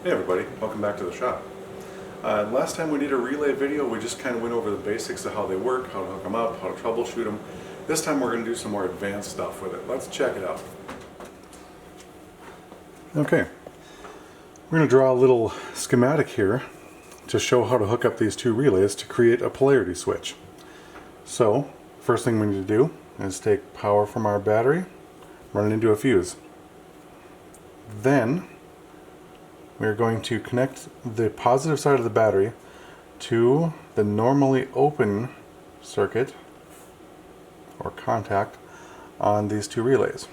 Hey everybody, welcome back to the shop. Last time we did a relay video, we just kind of went over the basics of how they work, how to hook them up, how to troubleshoot them. This time we're going to do some more advanced stuff with it. Let's check it out. Okay, we're going to draw a little schematic here to show how to hook up these two relays to create a polarity switch. So, first thing we need to do is take power from our battery, run it into a fuse. Then we're going to connect the positive side of the battery to the normally open circuit or contact on these two relays.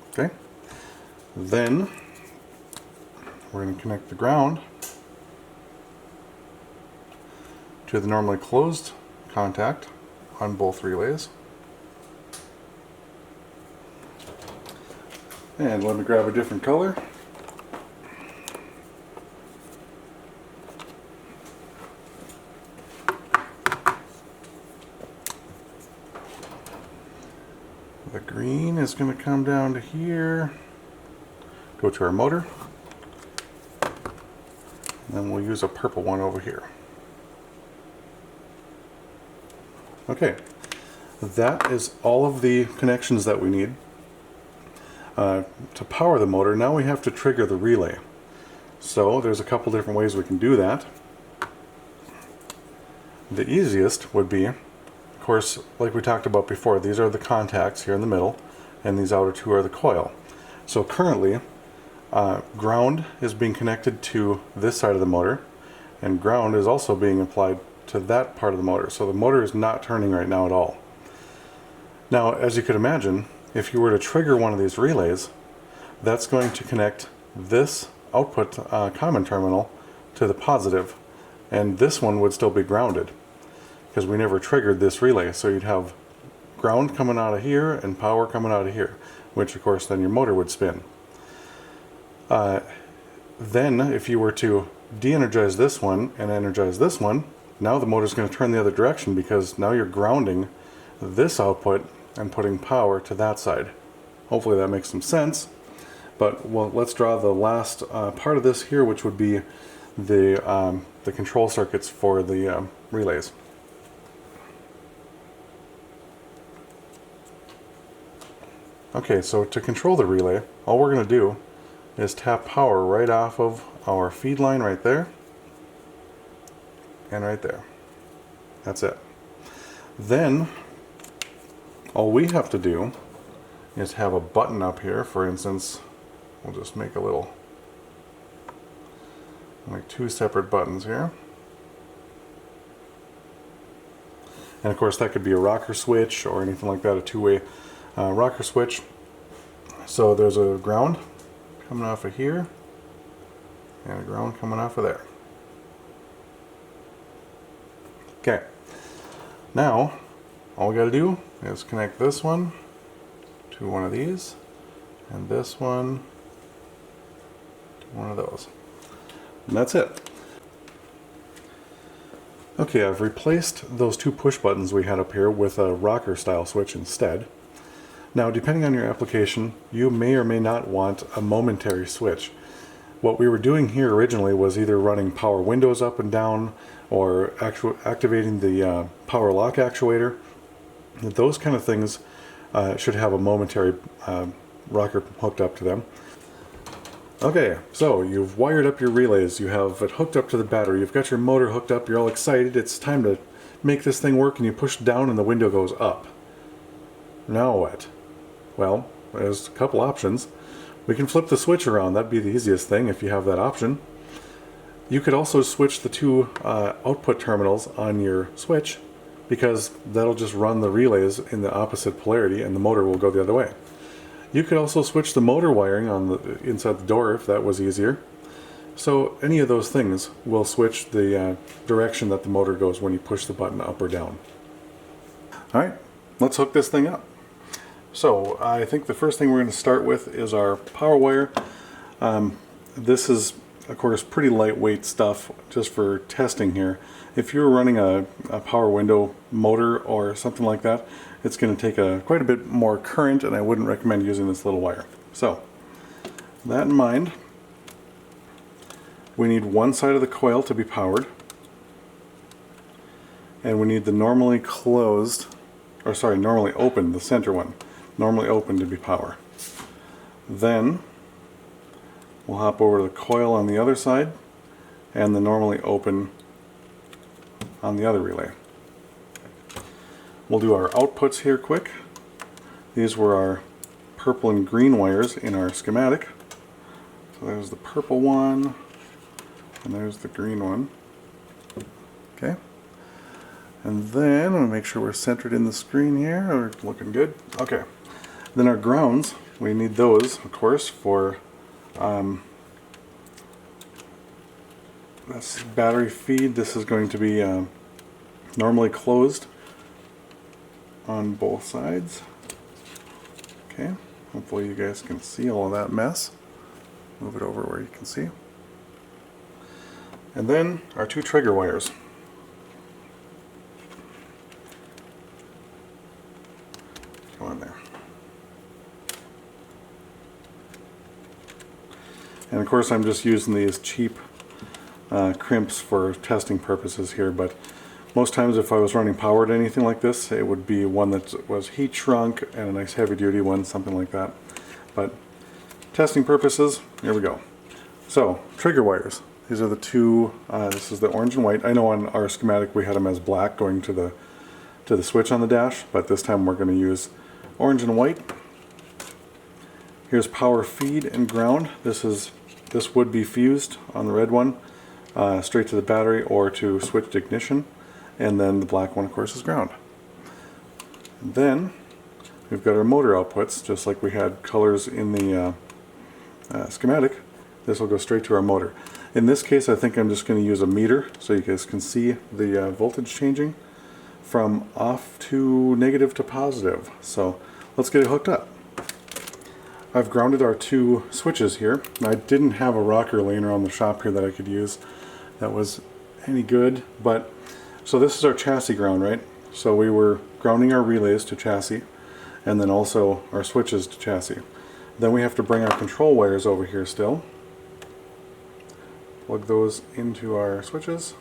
Okay. Then we're going to connect the ground to the normally closed contact on both relays. And let me grab a different color. The green is going to come down to here, go to our motor, and then we'll use a purple one over here. Okay, that is all of the connections that we need. To power the motor, now we have to trigger the relay. So there's a couple different ways we can do that. The easiest would be, of course, like we talked about before, these are the contacts here in the middle, and these outer two are the coil. So currently, ground is being connected to this side of the motor, and ground is also being applied to that part of the motor. So the motor is not turning right now at all. Now, as you could imagine, if you were to trigger one of these relays, that's going to connect this output common terminal to the positive, and this one would still be grounded because we never triggered this relay. So you'd have ground coming out of here and power coming out of here, which of course then your motor would spin. Then if you were to de-energize this one and energize this one, now the motor is going to turn the other direction because now you're grounding this output and putting power to that side. Hopefully that makes some sense. But well, let's draw the last part of this here, which would be the control circuits for the relays. Okay, so to control the relay, all we're going to do is tap power right off of our feed line right there and right there. That's it. Then all we have to do is have a button up here. For instance, we'll just make a little, like two separate buttons here. And of course that could be a rocker switch or anything like that, a two-way rocker switch. So there's a ground coming off of here and a ground coming off of there. Okay, now all we got to do is connect this one to one of these and this one to one of those. And that's it. Okay, I've replaced those two push buttons we had up here with a rocker style switch instead. Now, depending on your application, you may or may not want a momentary switch. What we were doing here originally was either running power windows up and down or activating the power lock actuator. Those kind of things should have a momentary rocker hooked up to them. Okay, so you've wired up your relays, you have it hooked up to the battery, you've got your motor hooked up, you're all excited, it's time to make this thing work, and you push down and the window goes up. Now what? Well, there's a couple options. We can flip the switch around, that'd be the easiest thing if you have that option. You could also switch the two output terminals on your switch, because that'll just run the relays in the opposite polarity and the motor will go the other way. You could also switch the motor wiring on the inside the door if that was easier. So any of those things will switch the direction that the motor goes when you push the button up or down. Alright, let's hook this thing up. So I think the first thing we're going to start with is our power wire. This is of course pretty lightweight stuff just for testing here. If you're running a power window motor or something like that, it's going to take quite a bit more current, and I wouldn't recommend using this little wire. So, that in mind, we need one side of the coil to be powered, and we need the normally open, the center one, normally open to be power. Then we'll hop over to the coil on the other side and the normally open on the other relay. We'll do our outputs here quick. These were our purple and green wires in our schematic. So there's the purple one, and there's the green one. Okay. And then I'm going to make sure we're centered in the screen here. We're looking good. Okay. Then our grounds, we need those, of course, for this battery feed. This is going to be normally closed on both sides. Okay, hopefully you guys can see all of that mess. Move it over where you can see. And then our two trigger wires. Go on there. And of course I'm just using these cheap crimps for testing purposes here, but most times if I was running powered anything like this, it would be one that was heat shrunk and a nice heavy duty one, something like that. But testing purposes, here we go. So, trigger wires. These are the two, this is the orange and white. I know on our schematic we had them as black going to the switch on the dash, but this time we're going to use orange and white. Here's power feed and ground. This would be fused on the red one, straight to the battery or to switch to ignition. And then the black one, of course, is ground. And then we've got our motor outputs, just like we had colors in the schematic. This will go straight to our motor. In this case, I think I'm just going to use a meter so you guys can see the voltage changing from off to negative to positive. So let's get it hooked up. I've grounded our two switches here. Now, I didn't have a rocker laying around the shop here that I could use that was any good, but so this is our chassis ground, right? So we were grounding our relays to chassis and then also our switches to chassis. Then we have to bring our control wires over here still. Plug those into our switches.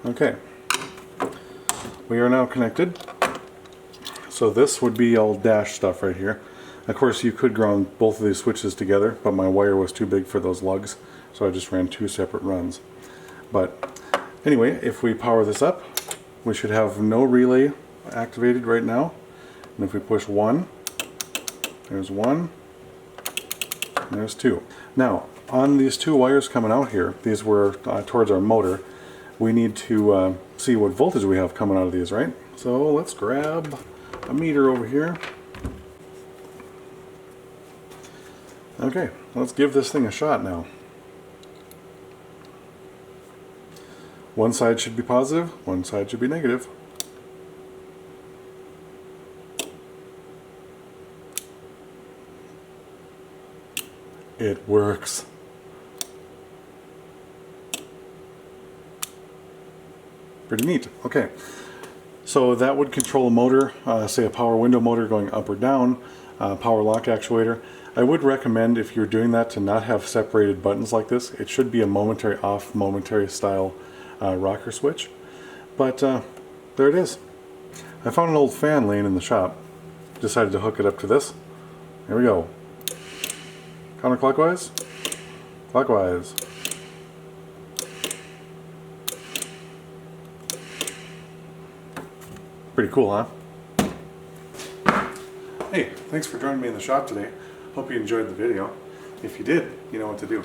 Okay, we are now connected. So this would be all dash stuff right here. Of course you could ground both of these switches together, but my wire was too big for those lugs, so I just ran two separate runs. But anyway, if we power this up, we should have no relay activated right now. And if we push one, there's one, and there's two. Now, on these two wires coming out here, these were towards our motor. We need to see what voltage we have coming out of these, right? So let's grab a meter over here. Okay, let's give this thing a shot now. One side should be positive, one side should be negative. It works. Pretty neat. Okay, so that would control a motor, say a power window motor going up or down, power lock actuator. I would recommend, if you're doing that, to not have separated buttons like this. It should be a momentary off, momentary style rocker switch. But there it is. I found an old fan laying in the shop. Decided to hook it up to this. Here we go. Counterclockwise, clockwise. Pretty cool, huh? Hey, thanks for joining me in the shop today. Hope you enjoyed the video. If you did, you know what to do.